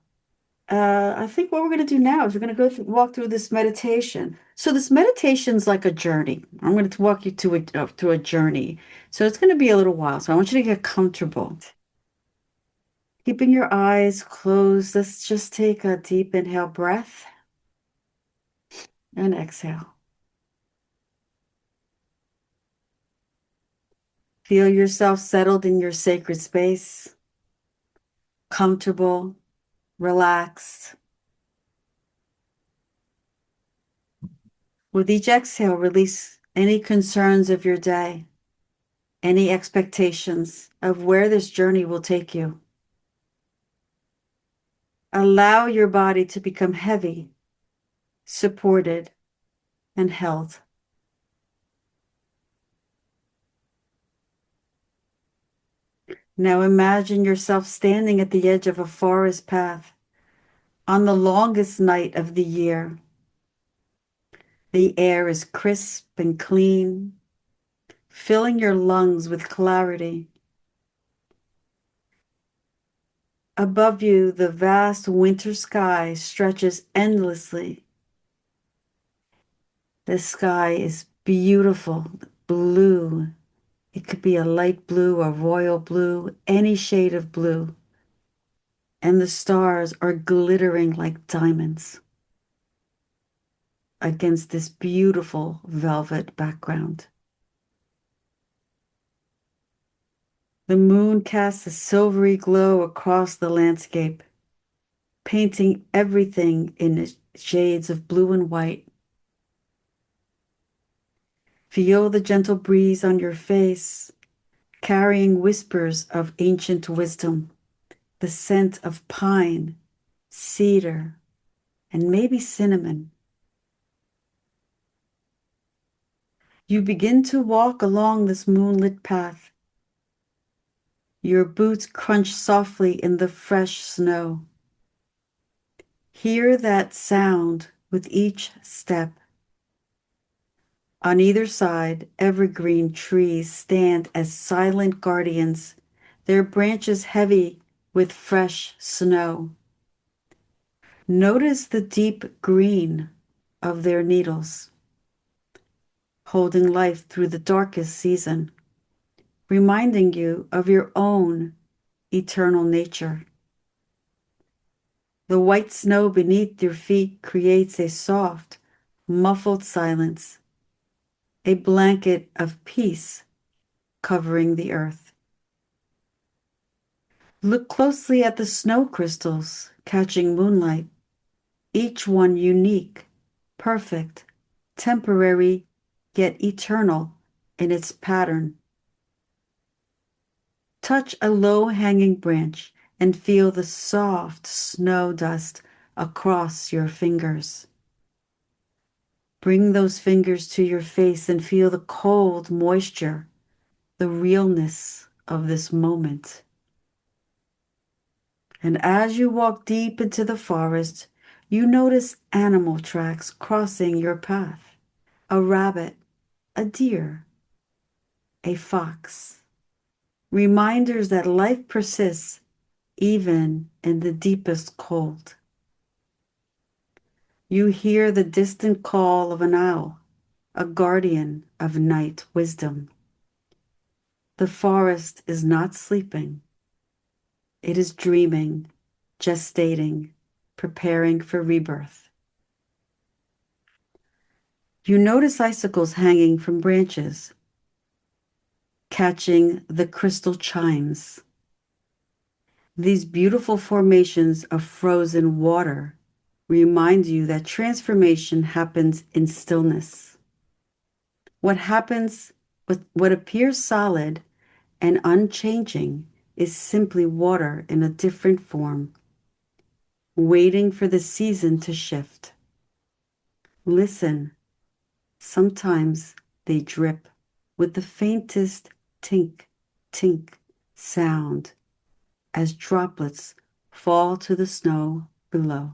[SPEAKER 2] I think what we're going to do now is we're going to walk through this meditation. So this meditation's like a journey. I'm going to walk you to a journey. So it's going to be a little while. So I want you to get comfortable. Keeping your eyes closed. Let's just take a deep inhale breath and exhale. Feel yourself settled in your sacred space, comfortable, relaxed. With each exhale, release any concerns of your day, any expectations of where this journey will take you. Allow your body to become heavy, supported, and held. Now imagine yourself standing at the edge of a forest path on the longest night of the year. The air is crisp and clean, filling your lungs with clarity. Above you, the vast winter sky stretches endlessly. The sky is beautiful, blue. It could be a light blue, a royal blue, any shade of blue. And the stars are glittering like diamonds against this beautiful velvet background. The moon casts a silvery glow across the landscape, painting everything in shades of blue and white. Feel the gentle breeze on your face, carrying whispers of ancient wisdom, the scent of pine, cedar, and maybe cinnamon. You begin to walk along this moonlit path. Your boots crunch softly in the fresh snow. Hear that sound with each step. On either side, evergreen trees stand as silent guardians, their branches heavy with fresh snow. Notice the deep green of their needles, holding life through the darkest season, reminding you of your own eternal nature. The white snow beneath your feet creates a soft, muffled silence, a blanket of peace covering the earth. Look closely at the snow crystals catching moonlight, each one unique, perfect, temporary, yet eternal in its pattern. Touch a low-hanging branch and feel the soft snow dust across your fingers. Bring those fingers to your face and feel the cold moisture, the realness of this moment. And as you walk deep into the forest, you notice animal tracks crossing your path. A rabbit, a deer, a fox. Reminders that life persists even in the deepest cold. You hear the distant call of an owl, a guardian of night wisdom. The forest is not sleeping. It is dreaming, gestating, preparing for rebirth. You notice icicles hanging from branches, catching the crystal chimes. These beautiful formations of frozen water remind you that transformation happens in stillness. What appears solid and unchanging is simply water in a different form, waiting for the season to shift. Listen. Sometimes they drip with the faintest tink, tink sound as droplets fall to the snow below.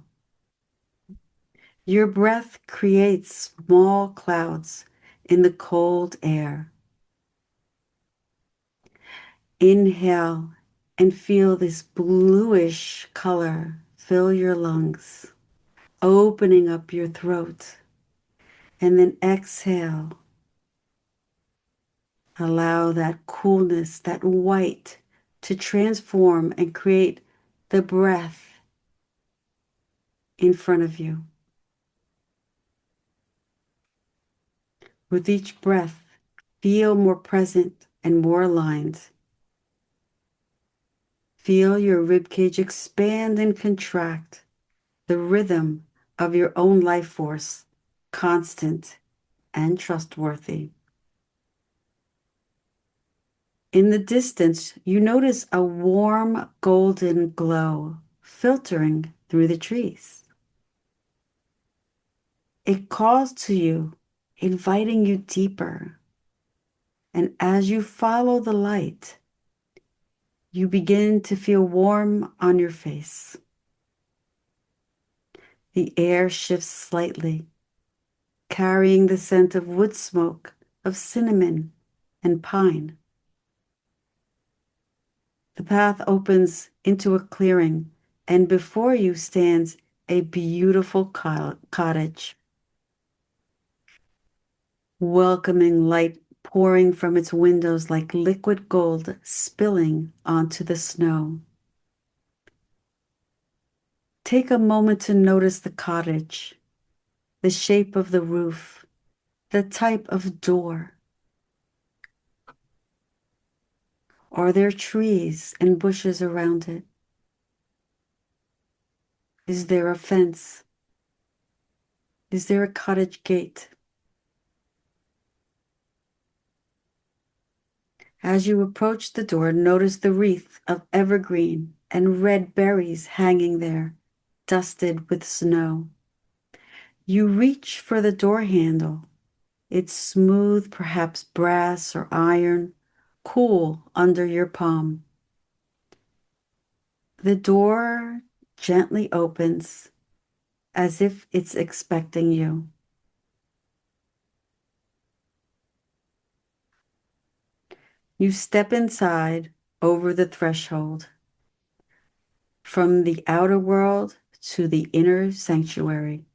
[SPEAKER 2] Your breath creates small clouds in the cold air. Inhale and feel this bluish color fill your lungs, opening up your throat. And then exhale. Allow that coolness, that white, to transform and create the breath in front of you. With each breath, feel more present and more aligned. Feel your ribcage expand and contract, the rhythm of your own life force, constant and trustworthy. In the distance, you notice a warm golden glow filtering through the trees. It calls to you, inviting you deeper. And as you follow the light, you begin to feel warm on your face. The air shifts slightly, carrying the scent of wood smoke, of cinnamon and pine. The path opens into a clearing, and before you stands a beautiful cottage, welcoming light pouring from its windows like liquid gold spilling onto the snow. Take a moment to notice the cottage, the shape of the roof, the type of door. Are there trees and bushes around it? Is there a fence? Is there a cottage gate? As you approach the door, notice the wreath of evergreen and red berries hanging there, dusted with snow. You reach for the door handle. It's smooth, perhaps brass or iron, cool under your palm. The door gently opens as if it's expecting you. You step inside over the threshold from the outer world to the inner sanctuary.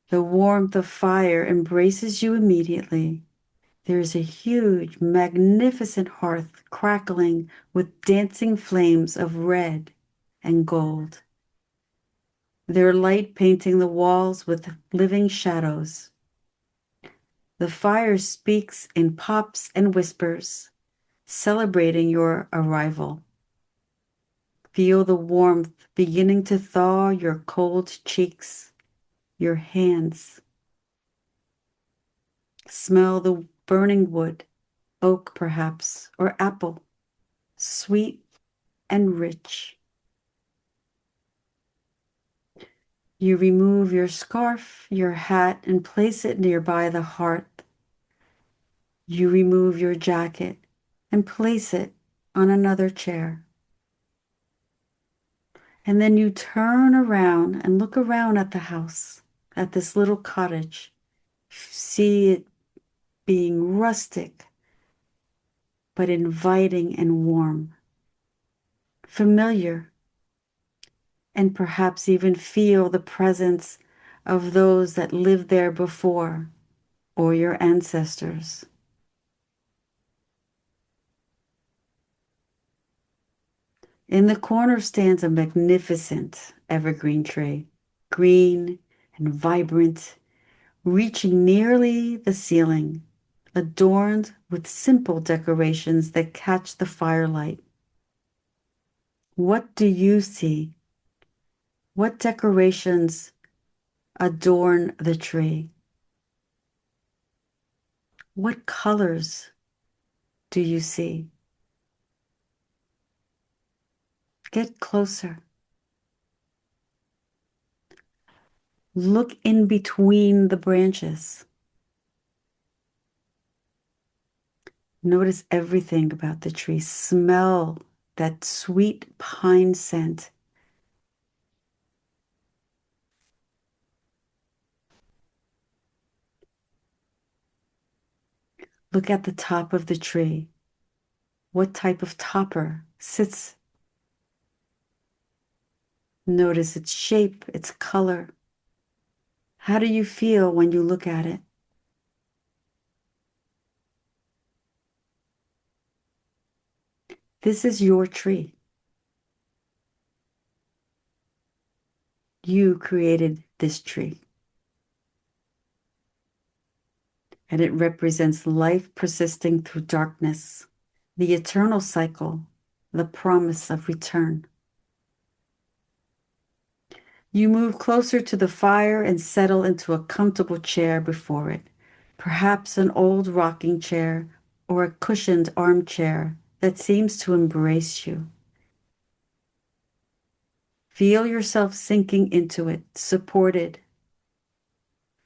[SPEAKER 2] The warmth of fire embraces you immediately. There is a huge, magnificent hearth crackling with dancing flames of red and gold. Their light painting the walls with living shadows. The fire speaks in pops and whispers, celebrating your arrival. Feel the warmth beginning to thaw your cold cheeks, your hands. Smell the burning wood, oak perhaps, or apple, sweet and rich. You remove your scarf, your hat, and place it nearby the hearth. You remove your jacket and place it on another chair. And then you turn around and look around at the house, at this little cottage. See it being rustic, but inviting and warm, familiar, and perhaps even feel the presence of those that lived there before or your ancestors. In the corner stands a magnificent evergreen tree, green and vibrant, reaching nearly the ceiling, adorned with simple decorations that catch the firelight. What do you see? What decorations adorn the tree? What colors do you see? Get closer. Look in between the branches. Notice everything about the tree. Smell that sweet pine scent. Look at the top of the tree. What type of topper sits? Notice its shape, its color. How do you feel when you look at it? This is your tree. You created this tree. And it represents life persisting through darkness, the eternal cycle, the promise of return. You move closer to the fire and settle into a comfortable chair before it, perhaps an old rocking chair or a cushioned armchair that seems to embrace you. Feel yourself sinking into it, supported.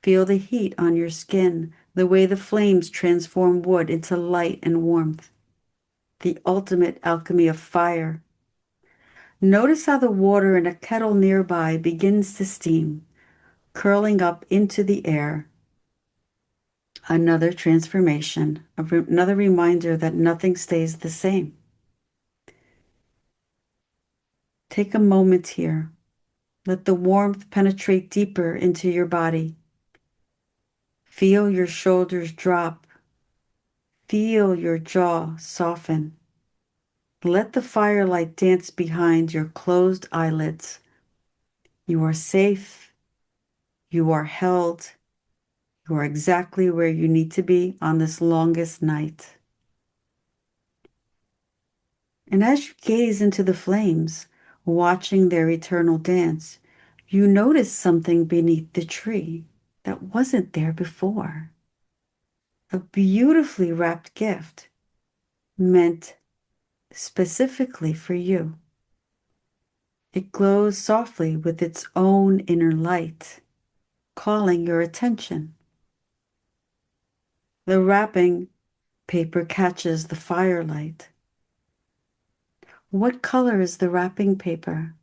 [SPEAKER 2] Feel the heat on your skin, the way the flames transform wood into light and warmth, the ultimate alchemy of fire. Notice how the water in a kettle nearby begins to steam, curling up into the air. Another transformation, another reminder that nothing stays the same. Take a moment here. Let the warmth penetrate deeper into your body. Feel your shoulders drop. Feel your jaw soften. Let the firelight dance behind your closed eyelids. You are safe. You are held. You are exactly where you need to be on this longest night. And as you gaze into the flames, watching their eternal dance, you notice something beneath the tree that wasn't there before. A beautifully wrapped gift meant specifically for you. It glows softly with its own inner light, calling your attention. The wrapping paper catches the firelight. What color is the wrapping paper?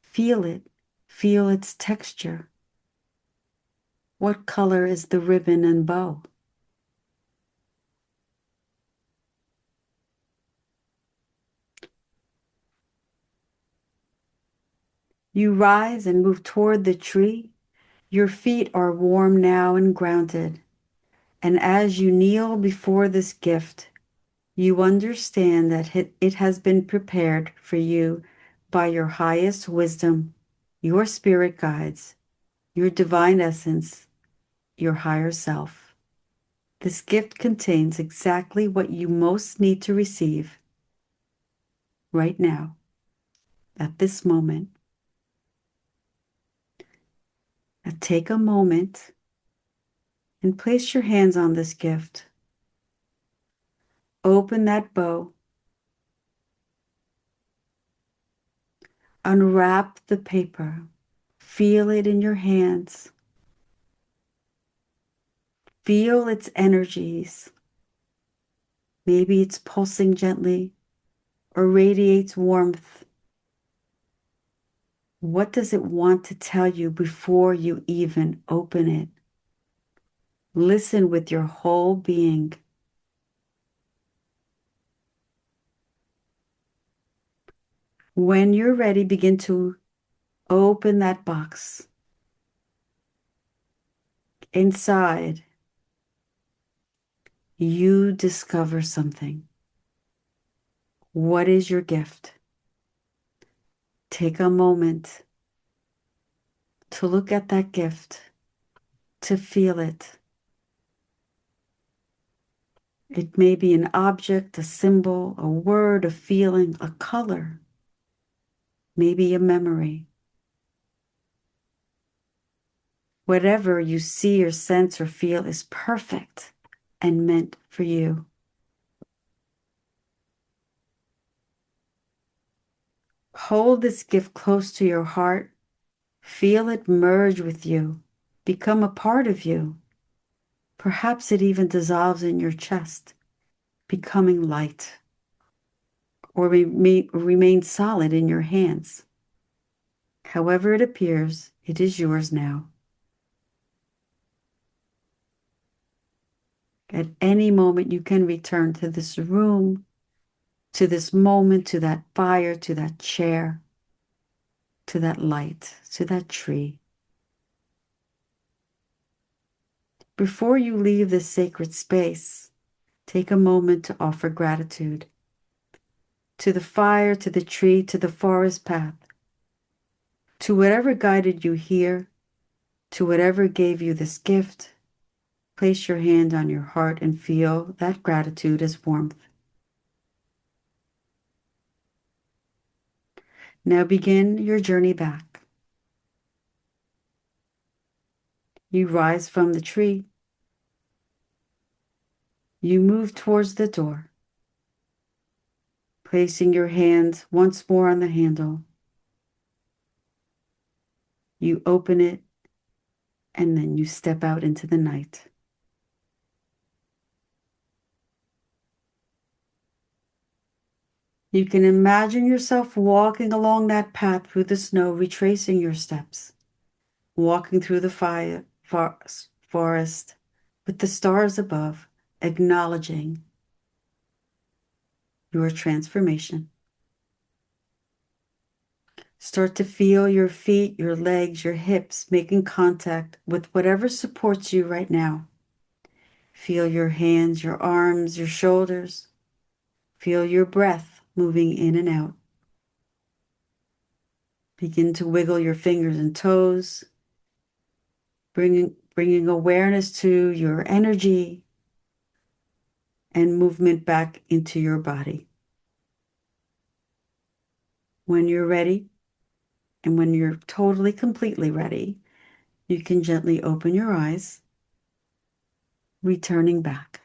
[SPEAKER 2] Feel it. Feel its texture. What color is the ribbon and bow? You rise and move toward the tree. Your feet are warm now and grounded. And as you kneel before this gift, you understand that it has been prepared for you by your highest wisdom, your spirit guides, your divine essence, your higher self. This gift contains exactly what you most need to receive right now, at this moment. Now take a moment and place your hands on this gift. Open that bow. Unwrap the paper. Feel it in your hands. Feel its energies. Maybe it's pulsing gently or radiates warmth. What does it want to tell you before you even open it? Listen with your whole being. When you're ready, begin to open that box. Inside, you discover something. What is your gift? Take a moment to look at that gift, to feel it. It may be an object, a symbol, a word, a feeling, a color, maybe a memory. Whatever you see or sense or feel is perfect and meant for you. Hold this gift close to your heart. Feel it merge with you, become a part of you. Perhaps it even dissolves in your chest, becoming light, or remain solid in your hands. However it appears, it is yours now. At any moment, you can return to this room, to this moment, to that fire, to that chair, to that light, to that tree. Before you leave this sacred space, take a moment to offer gratitude to the fire, to the tree, to the forest path, to whatever guided you here, to whatever gave you this gift. Place your hand on your heart and feel that gratitude as warmth. Now begin your journey back. You rise from the tree. You move towards the door, placing your hand once more on the handle. You open it, and then you step out into the night. You can imagine yourself walking along that path through the snow, retracing your steps, walking through the forest with the stars above, acknowledging your transformation. Start to feel your feet, your legs, your hips making contact with whatever supports you right now. Feel your hands, your arms, your shoulders. Feel your breath moving in and out. Begin to wiggle your fingers and toes, bringing awareness to your energy and movement back into your body. When you're ready, and when you're totally, completely ready, you can gently open your eyes, returning back.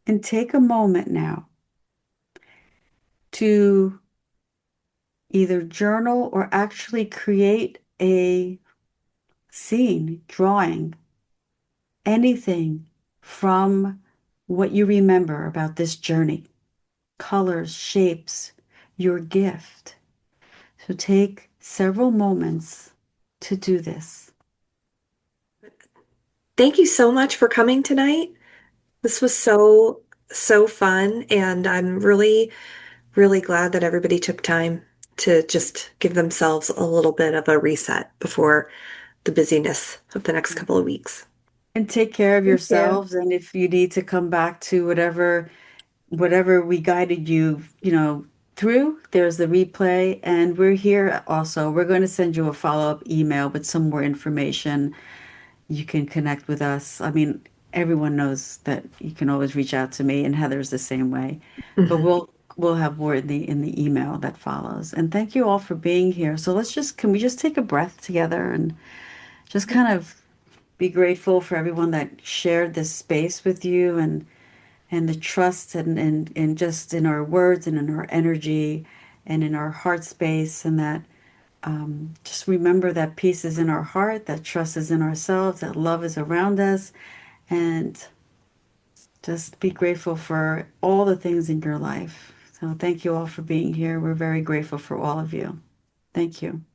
[SPEAKER 2] And take a moment now to either journal or actually create a scene, drawing, anything from what you remember about this journey, colors, shapes, your gift. So take several moments to do this.
[SPEAKER 1] Thank you so much for coming tonight. This was so fun, and I'm really glad that everybody took time to just give themselves a little bit of a reset before the busyness of the next couple of weeks.
[SPEAKER 2] And take care of
[SPEAKER 1] Thank you.
[SPEAKER 2] yourselves. And if you need to come back to whatever we guided you, through, there's the replay. And we're here also. We're going to send you a follow-up email with some more information. You can connect with us. I mean, everyone knows that you can always reach out to me, and Heather's the same way. But
[SPEAKER 1] Mhm.
[SPEAKER 2] we'll have more in the email that follows. And thank you all for being here. So can we just take a breath together and just kind of be grateful for everyone that shared this space with you, and the trust, and just in our words and in our energy and in our heart space, and that just remember that peace is in our heart, that trust is in ourselves, that love is around us, and just be grateful for all the things in your life. So thank you all for being here. We're very grateful for all of you. Thank you.